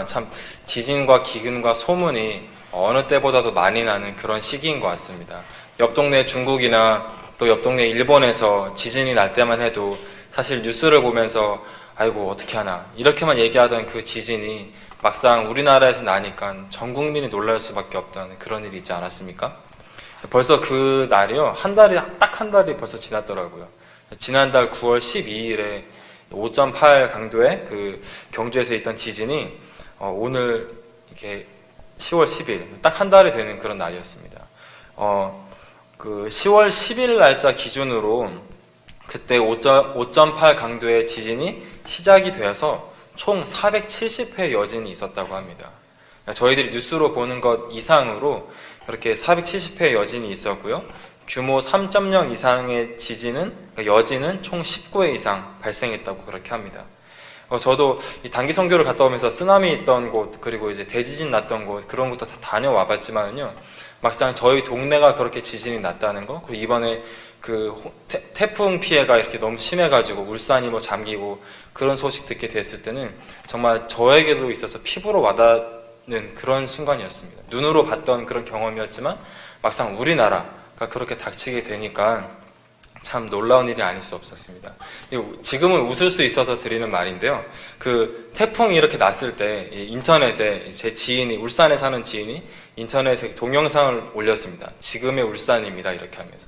참 지진과 기근과 소문이 어느 때보다도 많이 나는 그런 시기인 것 같습니다. 옆 동네 중국이나 또 옆 동네 일본에서 지진이 날 때만 해도 사실 뉴스를 보면서 아이고 어떻게 하나 이렇게만 얘기하던 그 지진이 막상 우리나라에서 나니까 전 국민이 놀랄 수밖에 없던 그런 일이 있지 않았습니까? 벌써 그 날이요, 딱 한 달이 벌써 지났더라고요. 지난달 9월 12일에 5.8 강도의 그 경주에서 있던 지진이 오늘 이렇게 10월 10일 딱 한 달이 되는 그런 날이었습니다. 그 10월 10일 날짜 기준으로 그때 5.8 강도의 지진이 시작이 되어서 총 470회 여진이 있었다고 합니다. 저희들이 뉴스로 보는 것 이상으로 그렇게 470회 여진이 있었고요. 규모 3.0 이상의 여진은 총 19회 이상 발생했다고 그렇게 합니다. 저도 이 단기 선교를 갔다 오면서 쓰나미 있던 곳, 그리고 이제 대지진 났던 곳, 그런 곳도 다 다녀와 봤지만요. 막상 저희 동네가 그렇게 지진이 났다는 거, 그리고 이번에 그 태풍 피해가 이렇게 너무 심해가지고 울산이 뭐 잠기고 그런 소식 듣게 됐을 때는 정말 저에게도 있어서 피부로 와닿는 그런 순간이었습니다. 눈으로 봤던 그런 경험이었지만 막상 우리나라가 그렇게 닥치게 되니까 참 놀라운 일이 아닐 수 없었습니다. 지금은 웃을 수 있어서 드리는 말인데요. 그 태풍이 이렇게 났을 때 인터넷에 제 지인이, 울산에 사는 지인이 인터넷에 동영상을 올렸습니다. 지금의 울산입니다 이렇게 하면서.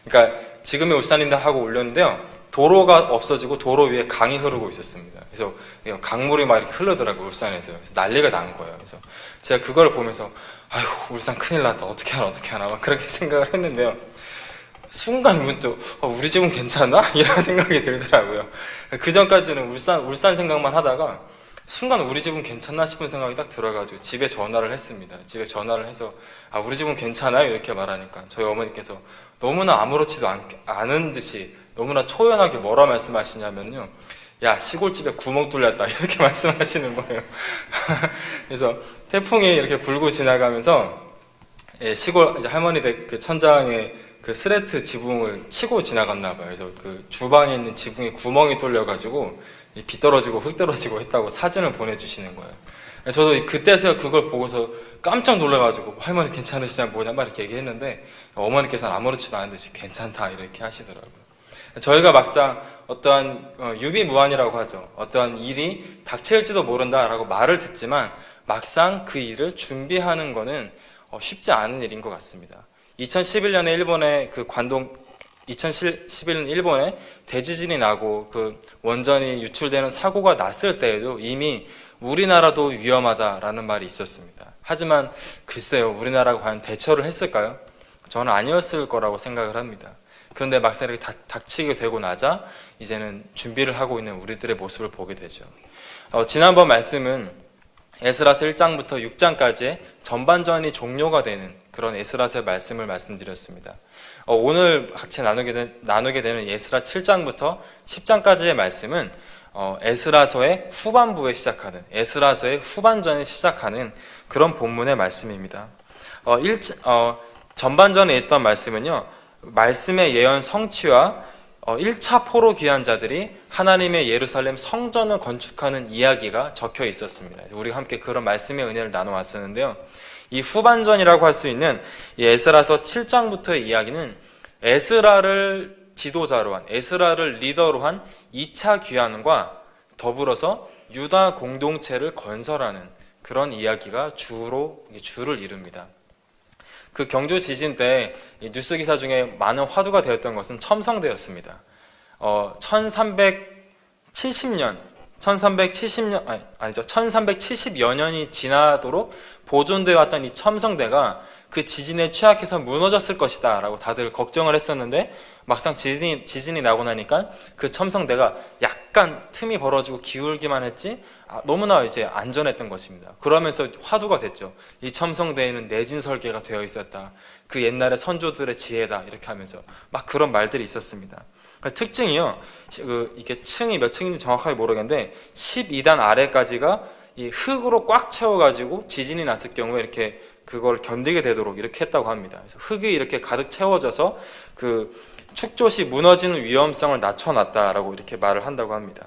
그러니까 지금의 울산입니다 하고 올렸는데요. 도로가 없어지고 도로 위에 강이 흐르고 있었습니다. 그래서 강물이 막 이렇게 흐르더라고요, 울산에서. 그래서 난리가 난 거예요. 그래서 제가 그걸 보면서 아이고 울산 큰일 났다, 어떻게 하나 막 그렇게 생각을 했는데요. 순간 문득 우리 집은 괜찮나? 이런 생각이 들더라고요. 그 전까지는 울산 생각만 하다가 순간 우리 집은 괜찮나 싶은 생각이 딱 들어가지고 집에 전화를 했습니다. 집에 전화를 해서 우리 집은 괜찮아요? 이렇게 말하니까 저희 어머니께서 너무나 아무렇지도 않은 듯이 너무나 초연하게 뭐라 말씀하시냐면요, 야 시골집에 구멍 뚫렸다 이렇게 말씀하시는 거예요. 그래서 태풍이 이렇게 불고 지나가면서 시골 이제 할머니 댁 그 천장에 그 스레트 지붕을 치고 지나갔나 봐요. 그래서 그 주방에 있는 지붕에 구멍이 뚫려가지고 비 떨어지고 흙 떨어지고 했다고 사진을 보내주시는 거예요. 저도 그때서야 그걸 보고서 깜짝 놀라가지고 할머니 괜찮으시냐 뭐냐 막 이렇게 얘기했는데 어머니께서는 아무렇지도 않은 듯이 괜찮다 이렇게 하시더라고요. 저희가 막상 어떠한 유비무환이라고 하죠. 어떠한 일이 닥칠지도 모른다라고 말을 듣지만 막상 그 일을 준비하는 거는 쉽지 않은 일인 것 같습니다. 2011년에 일본에 대지진이 나고 그 원전이 유출되는 사고가 났을 때에도 이미 우리나라도 위험하다라는 말이 있었습니다. 하지만 글쎄요, 우리나라가 과연 대처를 했을까요? 저는 아니었을 거라고 생각을 합니다. 그런데 막상 이렇게 닥치게 되고 나자 이제는 준비를 하고 있는 우리들의 모습을 보게 되죠. 지난번 말씀은 에스라서 1장부터 6장까지의 전반전이 종료가 되는 그런 에스라서의 말씀을 말씀드렸습니다. 오늘 같이 나누게 되는 에스라 7장부터 10장까지의 말씀은 에스라서의 후반부에 시작하는, 에스라서의 후반전에 시작하는 그런 본문의 말씀입니다. 전반전에 있던 말씀은요, 말씀의 예언 성취와 1차 포로 귀환 자들이 하나님의 예루살렘 성전을 건축하는 이야기가 적혀 있었습니다. 우리가 함께 그런 말씀의 은혜를 나눠왔었는데요. 이 후반전이라고 할 수 있는 이 에스라서 7장부터의 이야기는 에스라를 지도자로 한, 에스라를 리더로 한 2차 귀환과 더불어서 유다 공동체를 건설하는 그런 이야기가 주를 이룹니다. 그 경주 지진 때 뉴스 기사 중에 많은 화두가 되었던 것은 첨성대였습니다. 1370여 년이 지나도록 보존되어 왔던 이 첨성대가 그 지진에 취약해서 무너졌을 것이다 라고 다들 걱정을 했었는데 막상 지진이 나고 나니까 그 첨성대가 약간 틈이 벌어지고 기울기만 했지 너무나 이제 안전했던 것입니다. 그러면서 화두가 됐죠. 이 첨성대에는 내진 설계가 되어 있었다. 그 옛날의 선조들의 지혜다. 이렇게 하면서 막 그런 말들이 있었습니다. 특징이요, 이게 층이 몇 층인지 정확하게 모르겠는데 12단 아래까지가 이 흙으로 꽉 채워가지고 지진이 났을 경우에 이렇게 그걸 견디게 되도록 이렇게 했다고 합니다. 그래서 흙이 이렇게 가득 채워져서 그 축조 시 무너지는 위험성을 낮춰놨다라고 이렇게 말을 한다고 합니다.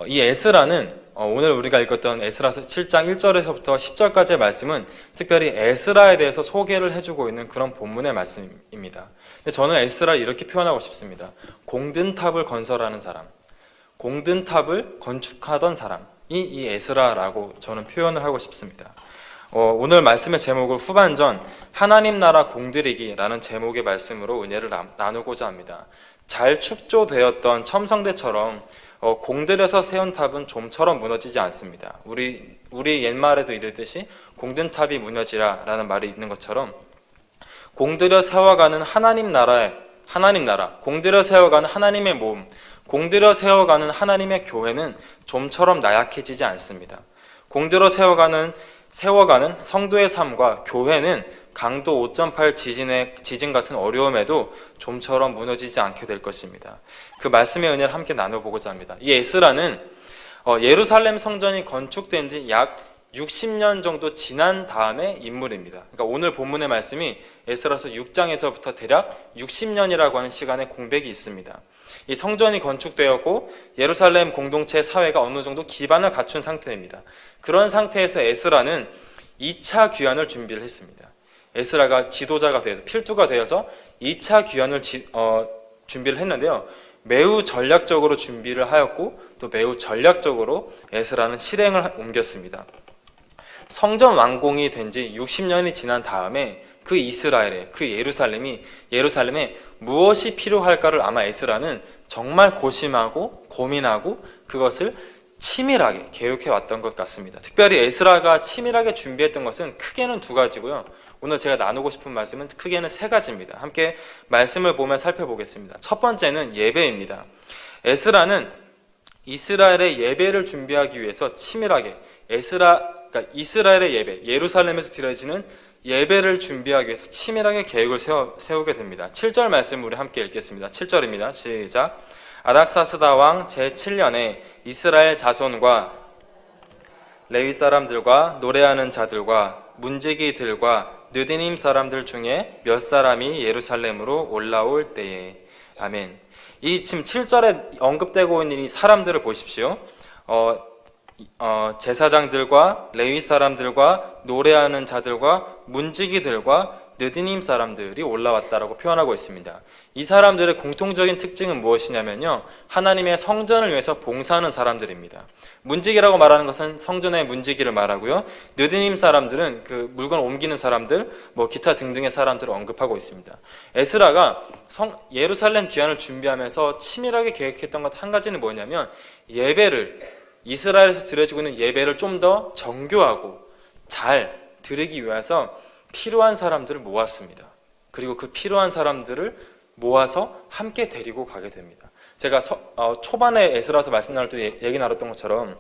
이 에스라는 오늘 우리가 읽었던 에스라서 7장 1절에서부터 10절까지의 말씀은 특별히 에스라에 대해서 소개를 해주고 있는 그런 본문의 말씀입니다. 근데 저는 에스라를 이렇게 표현하고 싶습니다. 공든탑을 건설하는 사람, 공든탑을 건축하던 사람이 이 에스라라고 저는 표현을 하고 싶습니다. 오늘 말씀의 제목을 후반전 하나님 나라 공들이기라는 제목의 말씀으로 은혜를 나누고자 합니다. 잘 축조되었던 첨성대처럼 공들여서 세운 탑은 좀처럼 무너지지 않습니다. 우리 옛말에도 이르듯이 공든 탑이 무너지라 라는 말이 있는 것처럼 공들여 세워가는 하나님 나라, 공들여 세워가는 하나님의 몸, 공들여 세워가는 하나님의 교회는 좀처럼 나약해지지 않습니다. 공들여 세워가는 성도의 삶과 교회는 강도 5.8 지진 같은 어려움에도 좀처럼 무너지지 않게 될 것입니다. 그 말씀의 은혜를 함께 나눠보고자 합니다. 이 에스라는 예루살렘 성전이 건축된 지 약 60년 정도 지난 다음의 인물입니다. 그러니까 오늘 본문의 말씀이 에스라서 6장에서부터 대략 60년이라고 하는 시간의 공백이 있습니다. 이 성전이 건축되었고 예루살렘 공동체 사회가 어느 정도 기반을 갖춘 상태입니다. 그런 상태에서 에스라는 2차 귀환을 준비를 했습니다. 에스라가 지도자가 되어서 필두가 되어서 2차 귀환을 준비를 했는데요. 매우 전략적으로 준비를 하였고 또 매우 전략적으로 에스라는 실행을 옮겼습니다. 성전 완공이 된 지 60년이 지난 다음에 그 이스라엘에, 그 예루살렘에 무엇이 필요할까를 아마 에스라는 정말 고심하고 고민하고 그것을 치밀하게 계획해 왔던 것 같습니다. 특별히 에스라가 치밀하게 준비했던 것은 크게는 두 가지고요. 오늘 제가 나누고 싶은 말씀은 크게는 세 가지입니다. 함께 말씀을 보며 살펴보겠습니다. 첫 번째는 예배입니다. 에스라는 이스라엘의 예배를 준비하기 위해서 치밀하게 그러니까 이스라엘의 예배, 예루살렘에서 드려지는 예배를 준비하기 위해서 치밀하게 계획을 세우게 됩니다. 7절 말씀 우리 함께 읽겠습니다. 7절입니다. 시작. 아닥사스다 왕 제7년에 이스라엘 자손과 레위 사람들과 노래하는 자들과 문지기들과 느디님 사람들 중에 몇 사람이 예루살렘으로 올라올 때에. 아멘. 이 지금 7절에 언급되고 있는 이 사람들을 보십시오. 제사장들과 레위 사람들과 노래하는 자들과 문지기들과 느디님 사람들이 올라왔다라고 표현하고 있습니다. 이 사람들의 공통적인 특징은 무엇이냐면요, 하나님의 성전을 위해서 봉사하는 사람들입니다. 문지기라고 말하는 것은 성전의 문지기를 말하고요, 느디님 사람들은 그 물건 옮기는 사람들, 기타 등등의 사람들을 언급하고 있습니다. 에스라가 예루살렘 귀환을 준비하면서 치밀하게 계획했던 것 한 가지는 뭐냐면, 이스라엘에서 드려지고 있는 예배를 좀 더 정교하고 잘 드리기 위해서 필요한 사람들을 모았습니다. 그리고 그 필요한 사람들을 모아서 함께 데리고 가게 됩니다. 제가 초반에 에스라서 말씀 나눌 때 얘기 나눴던 것처럼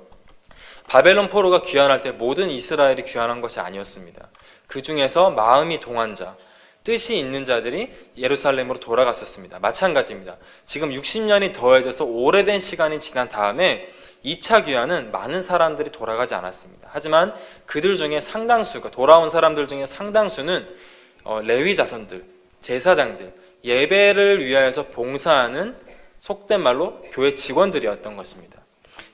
바벨론 포로가 귀환할 때 모든 이스라엘이 귀환한 것이 아니었습니다. 그 중에서 마음이 동한 자, 뜻이 있는 자들이 예루살렘으로 돌아갔었습니다. 마찬가지입니다. 지금 60년이 더해져서 오래된 시간이 지난 다음에 2차 귀환은 많은 사람들이 돌아가지 않았습니다. 하지만 그들 중에 상당수가, 돌아온 사람들 중에 상당수는 레위 자손들, 제사장들, 예배를 위하여서 봉사하는 속된 말로 교회 직원들이었던 것입니다.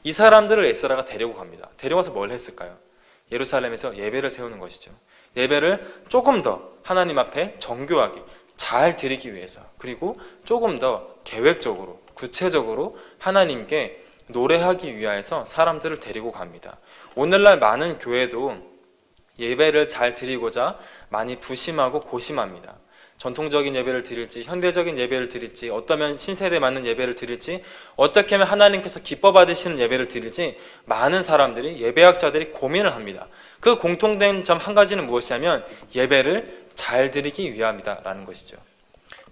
이 사람들을 에스라가 데리고 갑니다. 데려와서 뭘 했을까요? 예루살렘에서 예배를 세우는 것이죠. 예배를 조금 더 하나님 앞에 정교하게 잘 드리기 위해서, 그리고 조금 더 계획적으로, 구체적으로 하나님께 노래하기 위해서 사람들을 데리고 갑니다. 오늘날 많은 교회도 예배를 잘 드리고자 많이 부심하고 고심합니다. 전통적인 예배를 드릴지, 현대적인 예배를 드릴지, 어떠면 신세대에 맞는 예배를 드릴지, 어떻게 하면 하나님께서 기뻐 받으시는 예배를 드릴지 많은 사람들이, 예배학자들이 고민을 합니다. 그 공통된 점 한 가지는 무엇이냐면 예배를 잘 드리기 위함이다라는 것이죠.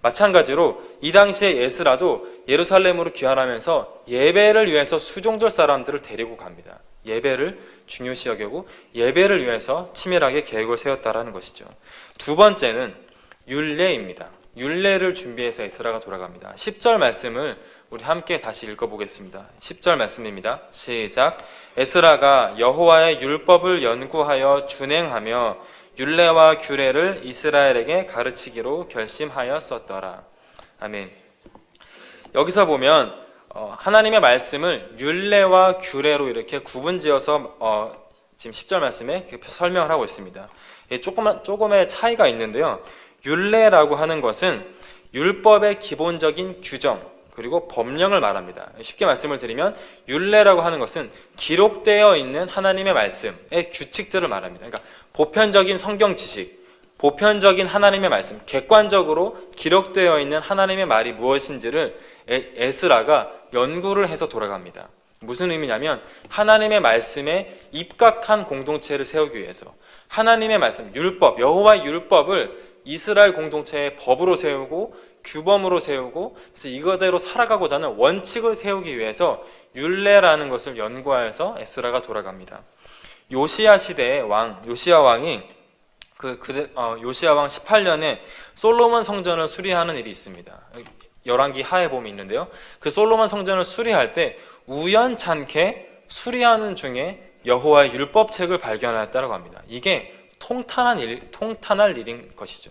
마찬가지로 이 당시에 에스라도 예루살렘으로 귀환하면서 예배를 위해서 수종들 사람들을 데리고 갑니다. 예배를 중요시 여기고 예배를 위해서 치밀하게 계획을 세웠다라는 것이죠. 두 번째는 율례입니다. 율례를 준비해서 에스라가 돌아갑니다. 10절 말씀을 우리 함께 다시 읽어보겠습니다. 10절 말씀입니다. 시작. 에스라가 여호와의 율법을 연구하여 준행하며 율례와 규례를 이스라엘에게 가르치기로 결심하였었더라. 아멘. 여기서 보면 하나님의 말씀을 율례와 규례로 이렇게 구분지어서 지금 10절 말씀에 설명을 하고 있습니다. 조금의 차이가 있는데요. 율례라고 하는 것은 율법의 기본적인 규정 그리고 법령을 말합니다. 쉽게 말씀을 드리면 율례라고 하는 것은 기록되어 있는 하나님의 말씀의 규칙들을 말합니다. 그러니까 보편적인 성경 지식, 보편적인 하나님의 말씀, 객관적으로 기록되어 있는 하나님의 말이 무엇인지를 에스라가 연구를 해서 돌아갑니다. 무슨 의미냐면 하나님의 말씀에 입각한 공동체를 세우기 위해서 하나님의 말씀, 율법, 여호와의 율법을 이스라엘 공동체의 법으로 세우고 규범으로 세우고 그래서 이거대로 살아가고자 하는 원칙을 세우기 위해서 율례라는 것을 연구하여서 에스라가 돌아갑니다. 요시야 시대의 왕, 요시야 왕이 요시야 왕 18년에 솔로몬 성전을 수리하는 일이 있습니다. 열왕기 하에 보면 있는데요. 그 솔로몬 성전을 수리할 때 우연찮게 수리하는 중에 여호와의 율법책을 발견하였다고 합니다. 이게 통탄할 일인 것이죠.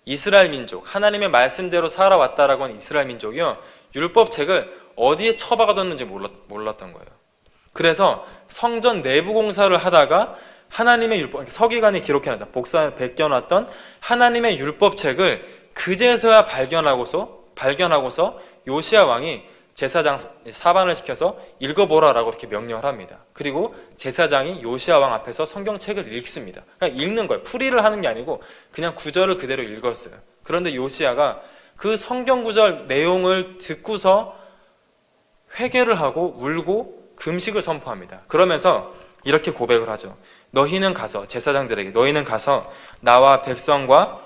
이스라엘 민족, 하나님의 말씀대로 살아왔다라고 하는 이스라엘 민족이요, 율법책을 어디에 처박아뒀는지 몰랐던 거예요. 그래서 성전 내부 공사를 하다가 하나님의 율법, 서기관이 기록해놨다, 복사에 베껴놨던 하나님의 율법책을 그제서야 발견하고서 요시야 왕이 제사장 사반을 시켜서 읽어보라라고 이렇게 명령을 합니다. 그리고 제사장이 요시야 왕 앞에서 성경책을 읽습니다. 그냥 읽는 거예요. 풀이를 하는 게 아니고 그냥 구절을 그대로 읽었어요. 그런데 요시야가 그 성경 구절 내용을 듣고서 회개를 하고 울고 금식을 선포합니다. 그러면서 이렇게 고백을 하죠. 너희는 가서, 제사장들에게 너희는 가서 나와 백성과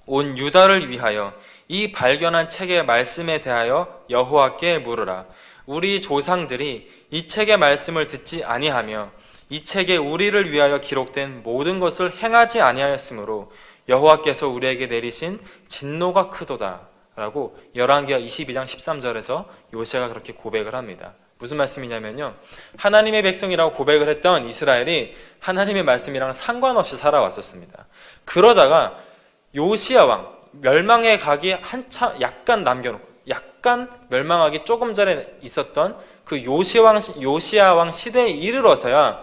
온 유다를 위하여 이 발견한 책의 말씀에 대하여 여호와께 물으라. 우리 조상들이 이 책의 말씀을 듣지 아니하며 이 책에 우리를 위하여 기록된 모든 것을 행하지 아니하였으므로 여호와께서 우리에게 내리신 진노가 크도다 라고 열왕기하 22장 13절에서 요시야가 그렇게 고백을 합니다. 무슨 말씀이냐면요, 하나님의 백성이라고 고백을 했던 이스라엘이 하나님의 말씀이랑 상관없이 살아왔었습니다. 그러다가 요시야 왕, 멸망에 가기 한참 약간 남겨놓고 약간 멸망하기 조금 전에 있었던 그 요시야 왕 시대에 이르러서야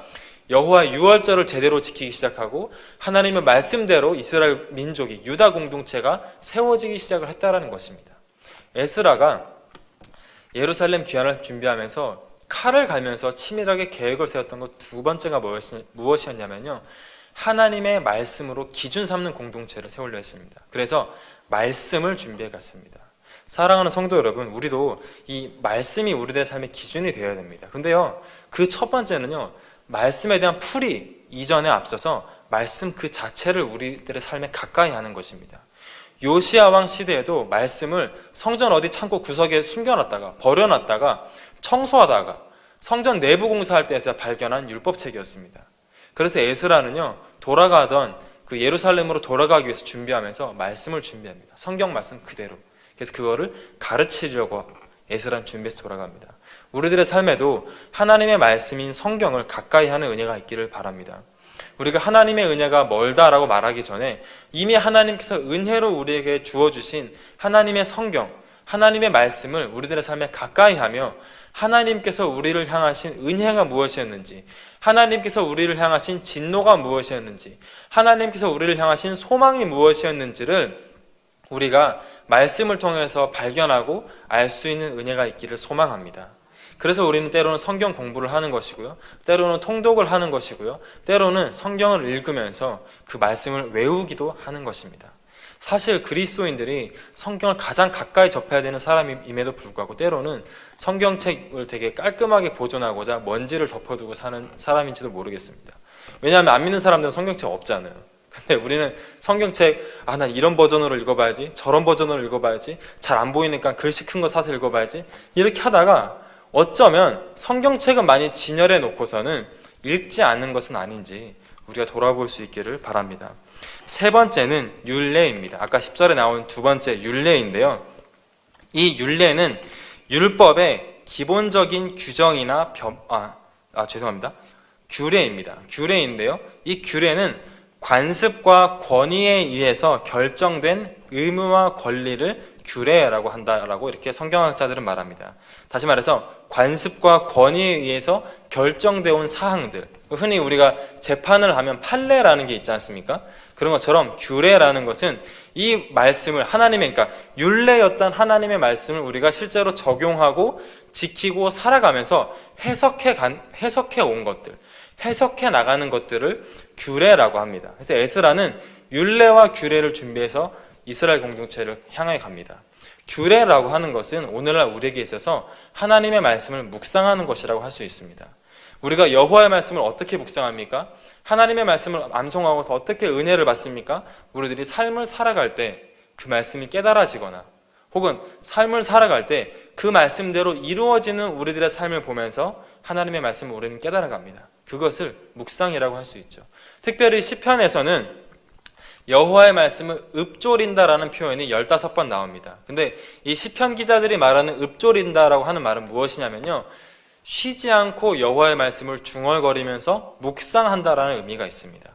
여호와의 유월절을 제대로 지키기 시작하고 하나님의 말씀대로 이스라엘 민족이, 유다 공동체가 세워지기 시작을 했다라는 것입니다. 에스라가 예루살렘 귀환을 준비하면서 칼을 갈면서 치밀하게 계획을 세웠던 것 두 번째가 무엇이었냐면요, 하나님의 말씀으로 기준 삼는 공동체를 세우려 했습니다. 그래서 말씀을 준비해 갔습니다. 사랑하는 성도 여러분, 우리도 이 말씀이 우리들의 삶의 기준이 되어야 됩니다. 근데요, 그 첫 번째는요, 말씀에 대한 풀이 이전에 앞서서 말씀 그 자체를 우리들의 삶에 가까이 하는 것입니다. 요시야 왕 시대에도 말씀을 성전 어디 창고 구석에 숨겨놨다가 버려놨다가 청소하다가 성전 내부 공사할 때에서 발견한 율법책이었습니다. 그래서 에스라는요, 돌아가던 그 예루살렘으로 돌아가기 위해서 준비하면서 말씀을 준비합니다. 성경 말씀 그대로. 그래서 그거를 가르치려고 에스라는 준비해서 돌아갑니다. 우리들의 삶에도 하나님의 말씀인 성경을 가까이 하는 은혜가 있기를 바랍니다. 우리가 하나님의 은혜가 멀다라고 말하기 전에 이미 하나님께서 은혜로 우리에게 주어주신 하나님의 성경, 하나님의 말씀을 우리들의 삶에 가까이 하며 하나님께서 우리를 향하신 은혜가 무엇이었는지, 하나님께서 우리를 향하신 진노가 무엇이었는지, 하나님께서 우리를 향하신 소망이 무엇이었는지를 우리가 말씀을 통해서 발견하고 알 수 있는 은혜가 있기를 소망합니다. 그래서 우리는 때로는 성경 공부를 하는 것이고요, 때로는 통독을 하는 것이고요, 때로는 성경을 읽으면서 그 말씀을 외우기도 하는 것입니다. 사실 그리스도인들이 성경을 가장 가까이 접해야 되는 사람임에도 불구하고 때로는 성경책을 되게 깔끔하게 보존하고자 먼지를 덮어두고 사는 사람인지도 모르겠습니다. 왜냐하면 안 믿는 사람들은 성경책 없잖아요. 근데 우리는 성경책, 난 이런 버전으로 읽어봐야지, 저런 버전으로 읽어봐야지, 잘 안 보이니까 글씨 큰 거 사서 읽어봐야지, 이렇게 하다가 어쩌면 성경책은 많이 진열해 놓고서는 읽지 않는 것은 아닌지 우리가 돌아볼 수 있기를 바랍니다. 세 번째는 율례입니다. 아까 10절에 나온 두 번째 율례인데요, 이 율례는 율법의 기본적인 규정이나 규례입니다. 규례인데요, 이 규례는 관습과 권위에 의해서 결정된 의무와 권리를 규례라고 한다라고 이렇게 성경학자들은 말합니다. 다시 말해서 관습과 권위에 의해서 결정되어 온 사항들, 흔히 우리가 재판을 하면 판례라는 게 있지 않습니까? 그런 것처럼 규례라는 것은 이 말씀을 하나님의, 그러니까 율례였던 하나님의 말씀을 우리가 실제로 적용하고 지키고 살아가면서 해석해 온 것들, 해석해 나가는 것들을 규례라고 합니다. 그래서 에스라는 율례와 규례를 준비해서 이스라엘 공동체를 향해 갑니다. 규례라고 하는 것은 오늘날 우리에게 있어서 하나님의 말씀을 묵상하는 것이라고 할 수 있습니다. 우리가 여호와의 말씀을 어떻게 묵상합니까? 하나님의 말씀을 암송하고서 어떻게 은혜를 받습니까? 우리들이 삶을 살아갈 때 그 말씀이 깨달아지거나 혹은 삶을 살아갈 때 그 말씀대로 이루어지는 우리들의 삶을 보면서 하나님의 말씀을 우리는 깨달아갑니다. 그것을 묵상이라고 할 수 있죠. 특별히 시편에서는 여호와의 말씀을 읊조린다라는 표현이 15번 나옵니다. 근데 이 시편 기자들이 말하는 읊조린다라고 하는 말은 무엇이냐면요, 쉬지 않고 여호와의 말씀을 중얼거리면서 묵상한다라는 의미가 있습니다.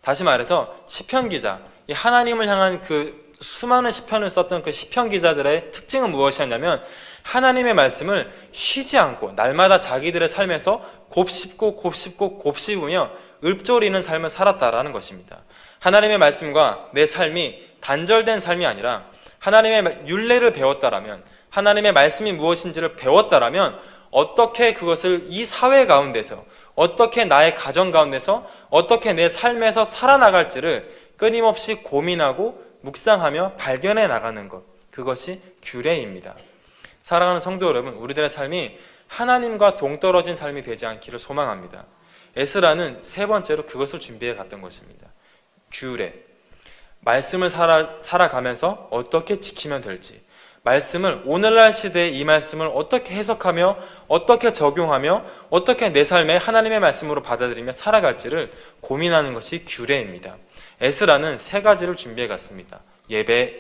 다시 말해서 시편 기자, 이 하나님을 향한 그 수많은 시편을 썼던 그 시편 기자들의 특징은 무엇이었냐면 하나님의 말씀을 쉬지 않고 날마다 자기들의 삶에서 곱씹으며 읊조리는 삶을 살았다라는 것입니다. 하나님의 말씀과 내 삶이 단절된 삶이 아니라 하나님의 율례를 배웠다라면, 하나님의 말씀이 무엇인지를 배웠다라면 어떻게 그것을 이 사회 가운데서, 어떻게 나의 가정 가운데서, 어떻게 내 삶에서 살아나갈지를 끊임없이 고민하고 묵상하며 발견해 나가는 것, 그것이 규례입니다. 사랑하는 성도 여러분, 우리들의 삶이 하나님과 동떨어진 삶이 되지 않기를 소망합니다. 에스라는 세 번째로 그것을 준비해 갔던 것입니다. 규례, 말씀을 살아가면서 어떻게 지키면 될지, 말씀을, 오늘날 시대에 이 말씀을 어떻게 해석하며 어떻게 적용하며 어떻게 내 삶에 하나님의 말씀으로 받아들이며 살아갈지를 고민하는 것이 규례입니다. 에스라는 세 가지를 준비해 갔습니다. 예배,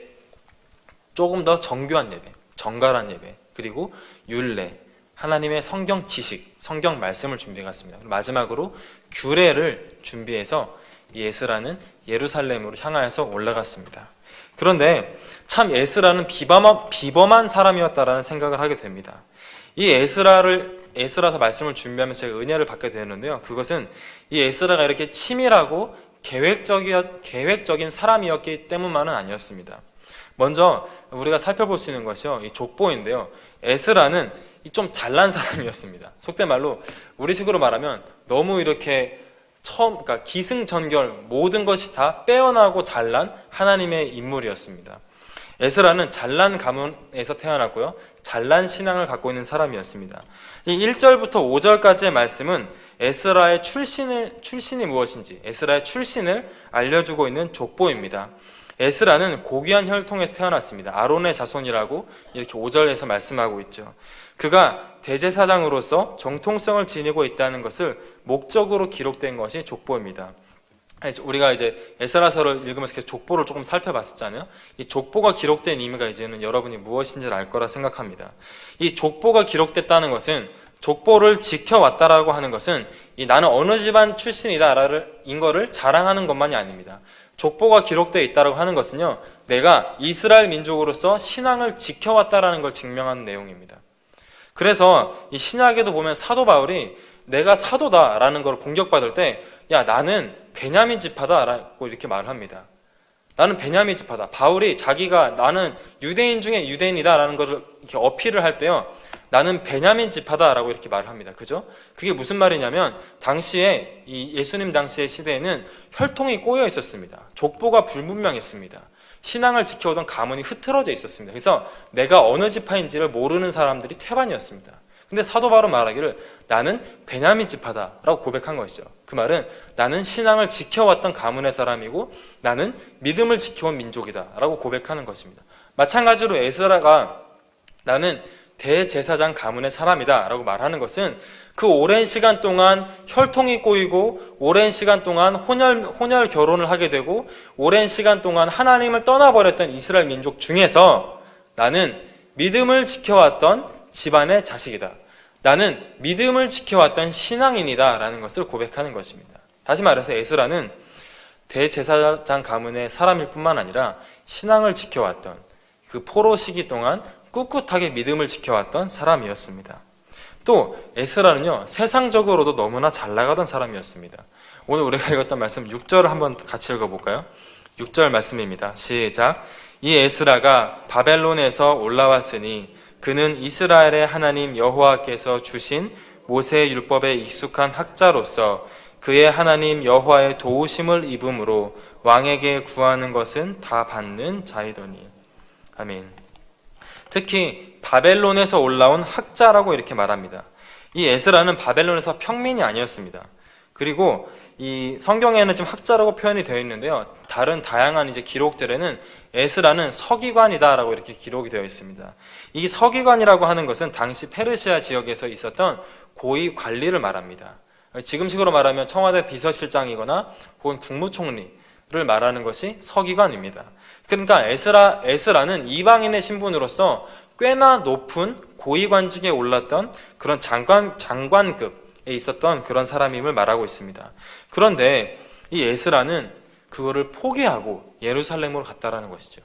조금 더 정교한 예배, 정갈한 예배, 그리고 율례, 하나님의 성경 지식, 성경 말씀을 준비해 갔습니다. 마지막으로 규례를 준비해서 이 에스라는 예루살렘으로 향하여서 올라갔습니다. 그런데 참 에스라는 비범한 사람이었다라는 생각을 하게 됩니다. 이 에스라서 말씀을 준비하면서 제가 은혜를 받게 되는데요, 그것은 이 에스라가 이렇게 치밀하고 계획적인 사람이었기 때문만은 아니었습니다. 먼저 우리가 살펴볼 수 있는 것이요, 이 족보인데요, 에스라는 좀 잘난 사람이었습니다. 속된 말로 우리식으로 말하면 너무 이렇게 그러니까 기승전결, 모든 것이 다 빼어나고 잘난 하나님의 인물이었습니다. 에스라는 잘난 가문에서 태어났고요, 잘난 신앙을 갖고 있는 사람이었습니다. 이 1절부터 5절까지의 말씀은 에스라의 출신이 무엇인지, 에스라의 출신을 알려주고 있는 족보입니다. 에스라는 고귀한 혈통에서 태어났습니다. 아론의 자손이라고 이렇게 5절에서 말씀하고 있죠. 그가 대제사장으로서 정통성을 지니고 있다는 것을 목적으로 기록된 것이 족보입니다. 우리가 이제 에스라서를 읽으면서 계속 족보를 조금 살펴봤었잖아요. 이 족보가 기록된 의미가 이제는 여러분이 무엇인지를 알 거라 생각합니다. 이 족보가 기록됐다는 것은, 족보를 지켜왔다라고 하는 것은 이 나는 어느 집안 출신이다인 거를 자랑하는 것만이 아닙니다. 족보가 기록되어 있다고 하는 것은요, 내가 이스라엘 민족으로서 신앙을 지켜왔다라는 걸 증명하는 내용입니다. 그래서 이 신약에도 보면 사도 바울이 내가 사도다라는 걸 공격받을 때, 야, 나는 베냐민 지파다라고 이렇게 말을 합니다. 나는 베냐민 지파다. 바울이 자기가 나는 유대인 중에 유대인이다라는 것을 이렇게 어필을 할 때요, 나는 베냐민 지파다라고 이렇게 말을 합니다. 그죠? 그게 무슨 말이냐면, 당시에 이 예수님 당시의 시대에는 혈통이 꼬여 있었습니다. 족보가 불분명했습니다. 신앙을 지켜오던 가문이 흐트러져 있었습니다. 그래서 내가 어느 지파인지를 모르는 사람들이 태반이었습니다. 근데 사도 바울은 말하기를 나는 베냐민 지파다라고 고백한 것이죠. 그 말은 나는 신앙을 지켜왔던 가문의 사람이고 나는 믿음을 지켜온 민족이다라고 고백하는 것입니다. 마찬가지로 에스라가 나는 대제사장 가문의 사람이다 라고 말하는 것은 그 오랜 시간 동안 혈통이 꼬이고 오랜 시간 동안 혼혈 결혼을 하게 되고 오랜 시간 동안 하나님을 떠나버렸던 이스라엘 민족 중에서 나는 믿음을 지켜왔던 집안의 자식이다, 나는 믿음을 지켜왔던 신앙인이다 라는 것을 고백하는 것입니다. 다시 말해서 에스라는 대제사장 가문의 사람일 뿐만 아니라 신앙을 지켜왔던, 그 포로 시기 동안 꿋꿋하게 믿음을 지켜왔던 사람이었습니다. 또 에스라는요, 세상적으로도 너무나 잘 나가던 사람이었습니다. 오늘 우리가 읽었던 말씀 6절을 한번 같이 읽어볼까요? 6절 말씀입니다. 시작. 이 에스라가 바벨론에서 올라왔으니 그는 이스라엘의 하나님 여호와께서 주신 모세의 율법에 익숙한 학자로서 그의 하나님 여호와의 도우심을 입음으로 왕에게 구하는 것은 다 받는 자이더니. 아멘. 특히 바벨론에서 올라온 학자라고 이렇게 말합니다. 이 에스라는 바벨론에서 평민이 아니었습니다. 그리고 이 성경에는 지금 학자라고 표현이 되어 있는데요, 다른 다양한 이제 기록들에는 에스라는 서기관이다라고 이렇게 기록이 되어 있습니다. 이 서기관이라고 하는 것은 당시 페르시아 지역에서 있었던 고위 관리를 말합니다. 지금식으로 말하면 청와대 비서실장이거나 혹은 국무총리를 말하는 것이 서기관입니다. 그러니까 에스라는 이방인의 신분으로서 꽤나 높은 고위관직에 올랐던 그런 장관급에 있었던 그런 사람임을 말하고 있습니다. 그런데 이 에스라는 그거를 포기하고 예루살렘으로 갔다라는 것이죠.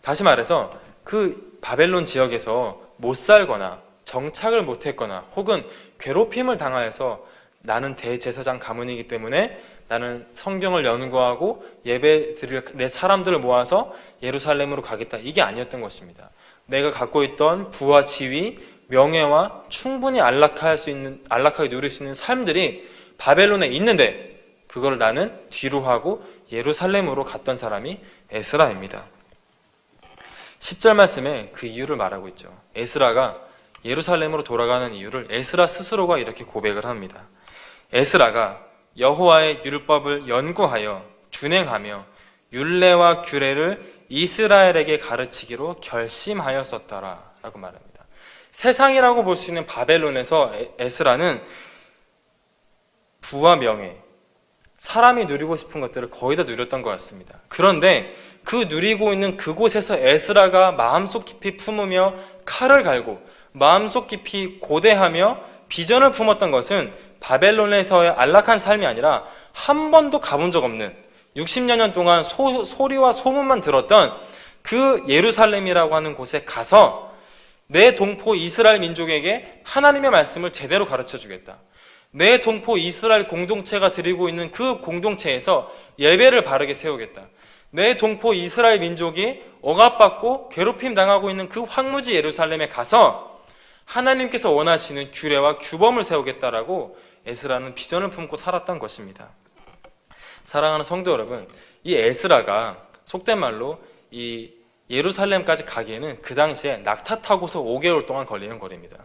다시 말해서 그 바벨론 지역에서 못 살거나 정착을 못했거나 혹은 괴롭힘을 당하여서 나는 대제사장 가문이기 때문에 나는 성경을 연구하고 예배 드릴 내 사람들을 모아서 예루살렘으로 가겠다, 이게 아니었던 것입니다. 내가 갖고 있던 부와 지위, 명예와 충분히 안락하게 누릴 수 있는 삶들이 바벨론에 있는데 그걸 나는 뒤로 하고 예루살렘으로 갔던 사람이 에스라입니다. 10절 말씀에 그 이유를 말하고 있죠. 에스라가 예루살렘으로 돌아가는 이유를 에스라 스스로가 이렇게 고백을 합니다. 에스라가 여호와의 율법을 연구하여 준행하며 율례와 규례를 이스라엘에게 가르치기로 결심하였었더라 라고 말합니다. 세상이라고 볼 수 있는 바벨론에서 에스라는 부와 명예, 사람이 누리고 싶은 것들을 거의 다 누렸던 것 같습니다. 그런데 그 누리고 있는 그곳에서 에스라가 마음속 깊이 품으며 칼을 갈고 마음속 깊이 고대하며 비전을 품었던 것은 바벨론에서의 안락한 삶이 아니라 한 번도 가본 적 없는 60여 년 동안 소리와 소문만 들었던 그 예루살렘이라고 하는 곳에 가서 내 동포 이스라엘 민족에게 하나님의 말씀을 제대로 가르쳐 주겠다. 내 동포 이스라엘 공동체가 드리고 있는 그 공동체에서 예배를 바르게 세우겠다. 내 동포 이스라엘 민족이 억압받고 괴롭힘 당하고 있는 그 황무지 예루살렘에 가서 하나님께서 원하시는 규례와 규범을 세우겠다라고 에스라는 비전을 품고 살았던 것입니다. 사랑하는 성도 여러분, 이 에스라가 속된 말로 이 예루살렘까지 가기에는 그 당시에 낙타 타고서 5개월 동안 걸리는 거리입니다.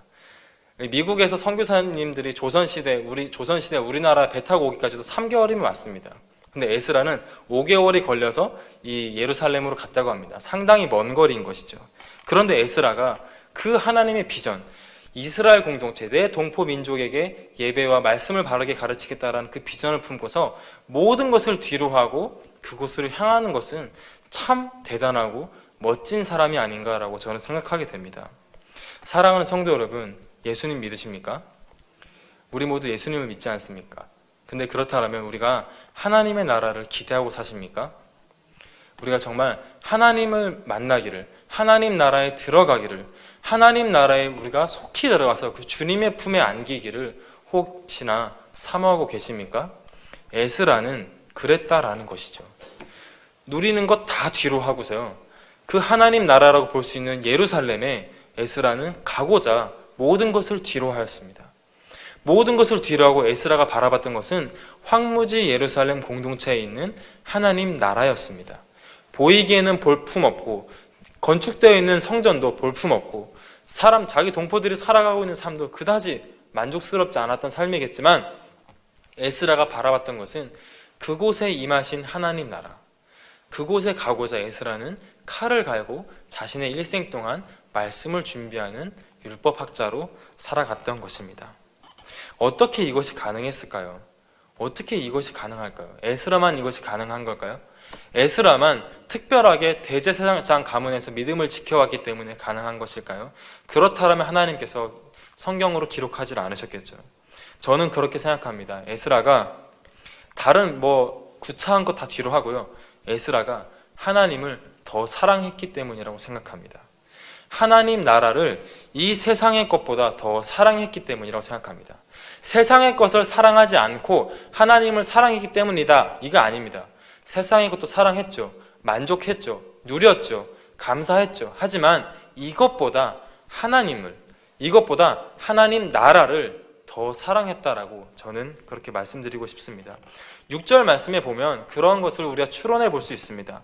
미국에서 선교사님들이 조선시대 우리나라 배 타고 오기까지도 3개월이면 왔습니다. 근데 에스라는 5개월이 걸려서 이 예루살렘으로 갔다고 합니다. 상당히 먼 거리인 것이죠. 그런데 에스라가 그 하나님의 비전, 이스라엘 공동체, 내 동포 민족에게 예배와 말씀을 바르게 가르치겠다라는 그 비전을 품고서 모든 것을 뒤로 하고 그곳으로 향하는 것은 참 대단하고 멋진 사람이 아닌가라고 저는 생각하게 됩니다. 사랑하는 성도 여러분, 예수님 믿으십니까? 우리 모두 예수님을 믿지 않습니까? 근데 그렇다면 우리가 하나님의 나라를 기대하고 사십니까? 우리가 정말 하나님을 만나기를, 하나님 나라에 들어가기를, 하나님 나라에 우리가 속히 들어가서 그 주님의 품에 안기기를 혹시나 사모하고 계십니까? 에스라는 그랬다라는 것이죠. 누리는 것 다 뒤로 하고서요, 그 하나님 나라라고 볼 수 있는 예루살렘에 에스라는 가고자 모든 것을 뒤로 하였습니다. 모든 것을 뒤로 하고 에스라가 바라봤던 것은 황무지 예루살렘 공동체에 있는 하나님 나라였습니다. 보이기에는 볼품없고 건축되어 있는 성전도 볼품없고 자기 동포들이 살아가고 있는 삶도 그다지 만족스럽지 않았던 삶이겠지만 에스라가 바라봤던 것은 그곳에 임하신 하나님 나라, 그곳에 가고자 에스라는 칼을 갈고 자신의 일생 동안 말씀을 준비하는 율법학자로 살아갔던 것입니다. 어떻게 이것이 가능했을까요? 어떻게 이것이 가능할까요? 에스라만 이것이 가능한 걸까요? 에스라만 특별하게 대제사장 가문에서 믿음을 지켜왔기 때문에 가능한 것일까요? 그렇다면 하나님께서 성경으로 기록하지 않으셨겠죠. 저는 그렇게 생각합니다. 에스라가 다른 구차한 것 다 뒤로 하고요, 에스라가 하나님을 더 더 사랑했기 때문이라고 생각합니다. 하나님 나라를 이 세상의 것보다 더 사랑했기 때문이라고 생각합니다. 세상의 것을 사랑하지 않고 하나님을 사랑했기 때문이다, 이거 아닙니다. 세상의 것도 사랑했죠. 만족했죠. 누렸죠. 감사했죠. 하지만 이것보다 하나님 나라를 더 사랑했다라고 저는 그렇게 말씀드리고 싶습니다. 6절 말씀에 보면 그런 것을 우리가 추론해 볼 수 있습니다.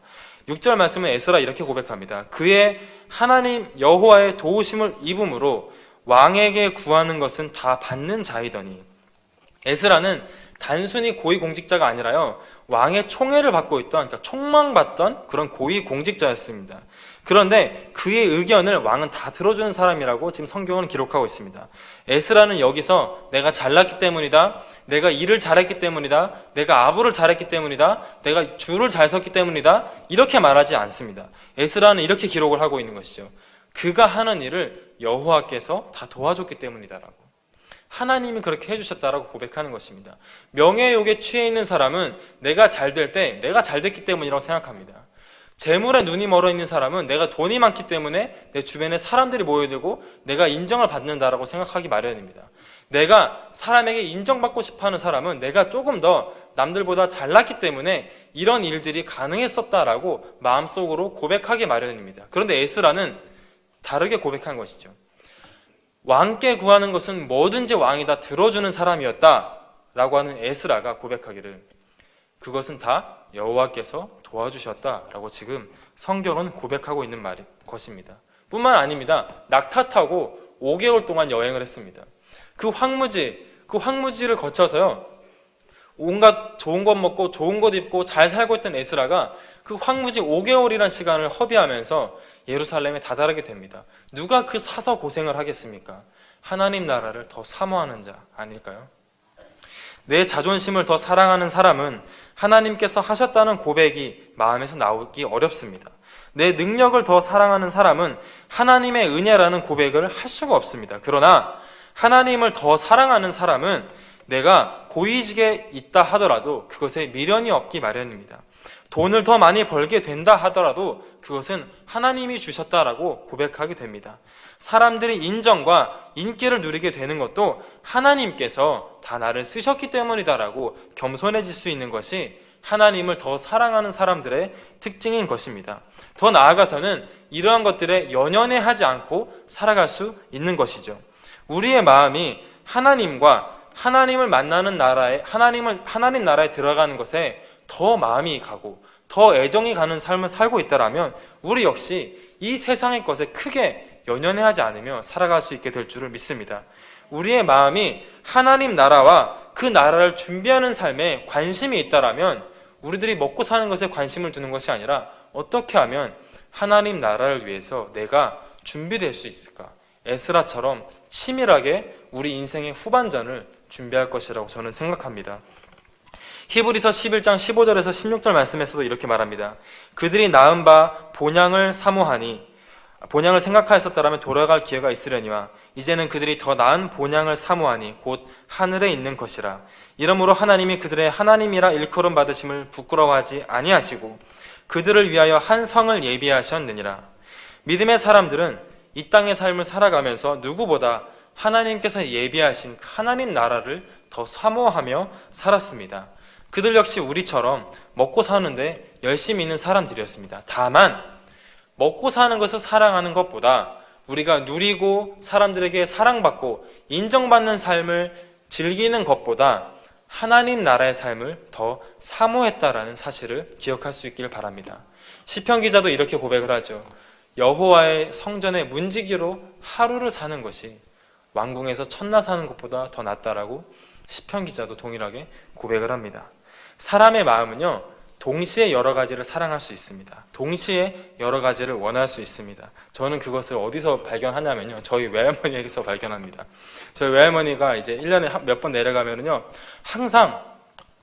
6절 말씀은 에스라 이렇게 고백합니다. 그의 하나님 여호와의 도우심을 입음으로 왕에게 구하는 것은 다 받는 자이더니. 에스라는 단순히 고위공직자가 아니라요, 왕의 총애를 받고 있던, 그러니까 총망받던 그런 고위공직자였습니다. 그런데 그의 의견을 왕은 다 들어주는 사람이라고 지금 성경은 기록하고 있습니다. 에스라는 여기서 내가 잘났기 때문이다, 내가 일을 잘했기 때문이다, 내가 아부를 잘했기 때문이다, 내가 줄을 잘 섰기 때문이다, 이렇게 말하지 않습니다. 에스라는 이렇게 기록을 하고 있는 것이죠. 그가 하는 일을 여호와께서 다 도와줬기 때문이다라고. 하나님이 그렇게 해주셨다라고 고백하는 것입니다. 명예욕에 취해 있는 사람은 내가 잘 될 때 내가 잘 됐기 때문이라고 생각합니다. 재물에 눈이 멀어 있는 사람은 내가 돈이 많기 때문에 내 주변에 사람들이 모여들고 내가 인정을 받는다라고 생각하기 마련입니다. 내가 사람에게 인정받고 싶어하는 사람은 내가 조금 더 남들보다 잘났기 때문에 이런 일들이 가능했었다라고 마음속으로 고백하기 마련입니다. 그런데 에스라는 다르게 고백한 것이죠. 왕께 구하는 것은 뭐든지 왕이 다 들어주는 사람이었다라고 하는 에스라가 고백하기를 그것은 다 여호와께서 도와주셨다라고 지금 성경은 고백하고 있는 것입니다. 뿐만 아닙니다. 낙타 타고 5개월 동안 여행을 했습니다. 그 황무지를 거쳐서요, 온갖 좋은 것 먹고 좋은 것 입고 잘 살고 있던 에스라가 그 황무지 5개월이라는 시간을 허비하면서 예루살렘에 다다르게 됩니다. 누가 그 사서 고생을 하겠습니까? 하나님 나라를 더 사모하는 자 아닐까요? 내 자존심을 더 사랑하는 사람은 하나님께서 하셨다는 고백이 마음에서 나오기 어렵습니다. 내 능력을 더 사랑하는 사람은 하나님의 은혜라는 고백을 할 수가 없습니다. 그러나 하나님을 더 사랑하는 사람은 내가 고위직에 있다 하더라도 그것에 미련이 없기 마련입니다. 돈을 더 많이 벌게 된다 하더라도 그것은 하나님이 주셨다라고 고백하게 됩니다. 사람들이 인정과 인기를 누리게 되는 것도 하나님께서 다 나를 쓰셨기 때문이다라고 겸손해질 수 있는 것이 하나님을 더 사랑하는 사람들의 특징인 것입니다. 더 나아가서는 이러한 것들에 연연해하지 않고 살아갈 수 있는 것이죠. 우리의 마음이 하나님과 하나님을 만나는 나라에 하나님 나라에 들어가는 것에 더 마음이 가고 더 애정이 가는 삶을 살고 있다라면 우리 역시 이 세상의 것에 크게 연연해하지 않으며 살아갈 수 있게 될 줄을 믿습니다. 우리의 마음이 하나님 나라와 그 나라를 준비하는 삶에 관심이 있다라면 우리들이 먹고 사는 것에 관심을 두는 것이 아니라 어떻게 하면 하나님 나라를 위해서 내가 준비될 수 있을까? 에스라처럼 치밀하게 우리 인생의 후반전을 준비할 것이라고 저는 생각합니다. 히브리서 11장 15절에서 16절 말씀에서도 이렇게 말합니다. 그들이 낳은 바 본향을 사모하니 본향을 생각하였었다라면 돌아갈 기회가 있으려니와 이제는 그들이 더 나은 본향을 사모하니 곧 하늘에 있는 것이라. 이러므로 하나님이 그들의 하나님이라 일컬음 받으심을 부끄러워하지 아니하시고 그들을 위하여 한 성을 예비하셨느니라. 믿음의 사람들은 이 땅의 삶을 살아가면서 누구보다 하나님께서 예비하신 하나님 나라를 더 사모하며 살았습니다. 그들 역시 우리처럼 먹고 사는데 열심히 있는 사람들이었습니다. 다만 먹고 사는 것을 사랑하는 것보다 우리가 누리고 사람들에게 사랑받고 인정받는 삶을 즐기는 것보다 하나님 나라의 삶을 더 사모했다라는 사실을 기억할 수 있길 바랍니다. 시편 기자도 이렇게 고백을 하죠. 여호와의 성전의 문지기로 하루를 사는 것이 왕궁에서 첫날 사는 것보다 더 낫다라고 시편 기자도 동일하게 고백을 합니다. 사람의 마음은요, 동시에 여러 가지를 사랑할 수 있습니다. 동시에 여러 가지를 원할 수 있습니다. 저는 그것을 어디서 발견하냐면요, 저희 외할머니에게서 발견합니다. 저희 외할머니가 이제 1년에 몇 번 내려가면요, 항상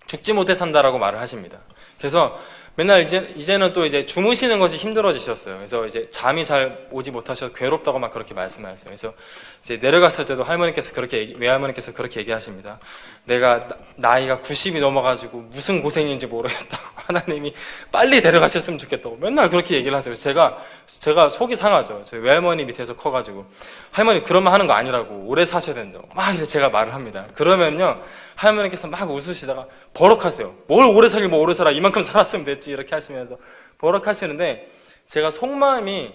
죽지 못해 산다라고 말을 하십니다. 그래서 맨날 이제는 또 이제 주무시는 것이 힘들어지셨어요. 그래서 이제 잠이 잘 오지 못하셔서 괴롭다고 막 그렇게 말씀하셨어요. 그래서 이제 내려갔을 때도 외할머니께서 그렇게 얘기하십니다. 내가 나이가 90이 넘어가지고 무슨 고생인지 모르겠다고, 하나님이 빨리 데려가셨으면 좋겠다고 맨날 그렇게 얘기를 하세요. 제가 속이 상하죠. 저희 외할머니 밑에서 커가지고, 할머니 그러면 하는 거 아니라고, 오래 사셔야 된다고 막 이렇게 제가 말을 합니다. 그러면요, 할머니께서 막 웃으시다가 버럭하세요. 뭘 오래 살기, 뭐 오래 살아, 이만큼 살았으면 됐지, 이렇게 하시면서 버럭하시는데, 제가 속마음이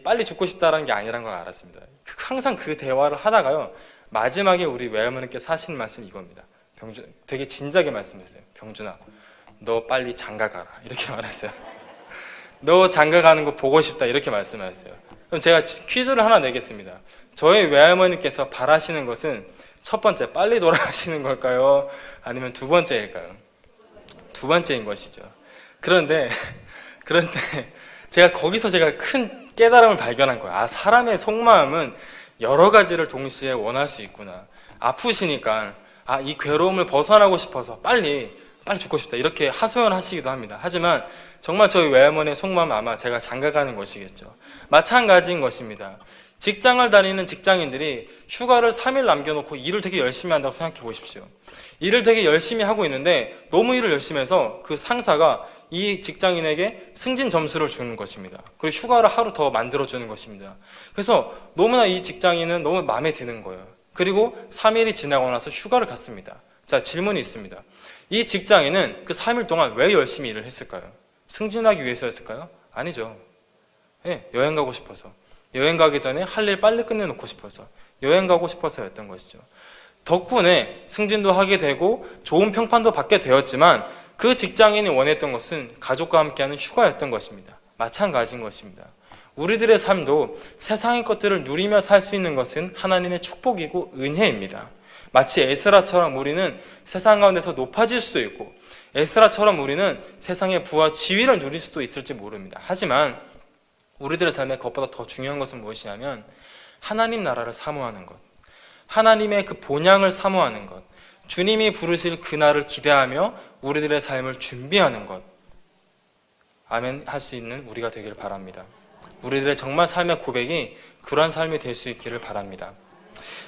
빨리 죽고 싶다라는 게 아니라는 걸 알았습니다. 항상 그 대화를 하다가요, 마지막에 우리 외할머니께서 하시는 말씀이 이겁니다. 되게 진작에 말씀하세요. 병준아, 너 빨리 장가 가라, 이렇게 말했어요. 너 장가 가는 거 보고 싶다, 이렇게 말씀하셨어요. 그럼 제가 퀴즈를 하나 내겠습니다. 저희 외할머니께서 바라시는 것은 첫 번째, 빨리 돌아가시는 걸까요? 아니면 두 번째일까요? 두 번째인 것이죠. 그런데 거기서 제가 큰 깨달음을 발견한 거예요. 아, 사람의 속마음은 여러 가지를 동시에 원할 수 있구나. 아프시니까 이 괴로움을 벗어나고 싶어서 빨리 죽고 싶다, 이렇게 하소연하시기도 합니다. 하지만 정말 저희 외할머니의 속마음은 아마 제가 장가가는 것이겠죠. 마찬가지인 것입니다. 직장을 다니는 직장인들이 휴가를 3일 남겨놓고 일을 되게 열심히 한다고 생각해 보십시오. 일을 되게 열심히 하고 있는데 너무 일을 열심히 해서 그 상사가 이 직장인에게 승진 점수를 주는 것입니다. 그리고 휴가를 하루 더 만들어주는 것입니다. 그래서 너무나 이 직장인은 너무 마음에 드는 거예요. 그리고 3일이 지나고 나서 휴가를 갔습니다. 자, 질문이 있습니다. 이 직장인은 그 3일 동안 왜 열심히 일을 했을까요? 승진하기 위해서였을까요? 아니죠. 여행 가고 싶어서, 여행 가기 전에 할 일 빨리 끝내놓고 싶어서, 여행 가고 싶어서였던 것이죠. 덕분에 승진도 하게 되고 좋은 평판도 받게 되었지만, 그 직장인이 원했던 것은 가족과 함께하는 휴가였던 것입니다. 마찬가지인 것입니다. 우리들의 삶도 세상의 것들을 누리며 살 수 있는 것은 하나님의 축복이고 은혜입니다. 마치 에스라처럼 우리는 세상 가운데서 높아질 수도 있고, 에스라처럼 우리는 세상의 부와 지위를 누릴 수도 있을지 모릅니다. 하지만 우리들의 삶에 그것보다 더 중요한 것은 무엇이냐면, 하나님 나라를 사모하는 것, 하나님의 그 본향을 사모하는 것, 주님이 부르실 그날을 기대하며 우리들의 삶을 준비하는 것, 아멘 할 수 있는 우리가 되기를 바랍니다. 우리들의 정말 삶의 고백이 그러한 삶이 될 수 있기를 바랍니다.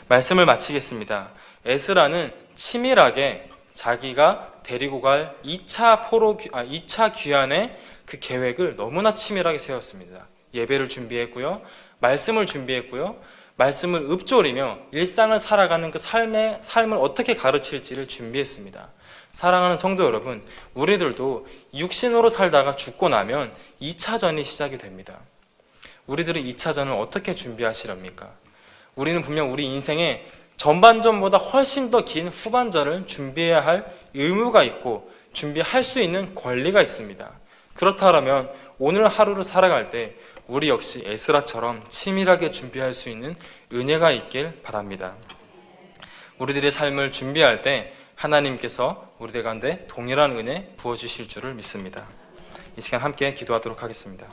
말씀을 마치겠습니다. 에스라는 치밀하게 자기가 데리고 갈 2차 귀환의 그 계획을 너무나 치밀하게 세웠습니다. 예배를 준비했고요, 말씀을 준비했고요, 말씀을 읊조리며 일상을 살아가는 그 삶을 어떻게 가르칠지를 준비했습니다. 사랑하는 성도 여러분, 우리들도 육신으로 살다가 죽고 나면 2차전이 시작이 됩니다. 우리들은 2차전을 어떻게 준비하시렵니까? 우리는 분명 우리 인생에 전반전보다 훨씬 더 긴 후반전을 준비해야 할 의무가 있고 준비할 수 있는 권리가 있습니다. 그렇다면 오늘 하루를 살아갈 때 우리 역시 에스라처럼 치밀하게 준비할 수 있는 은혜가 있길 바랍니다. 우리들의 삶을 준비할 때 하나님께서 우리들 가운데 동일한 은혜 부어주실 줄을 믿습니다. 이 시간 함께 기도하도록 하겠습니다.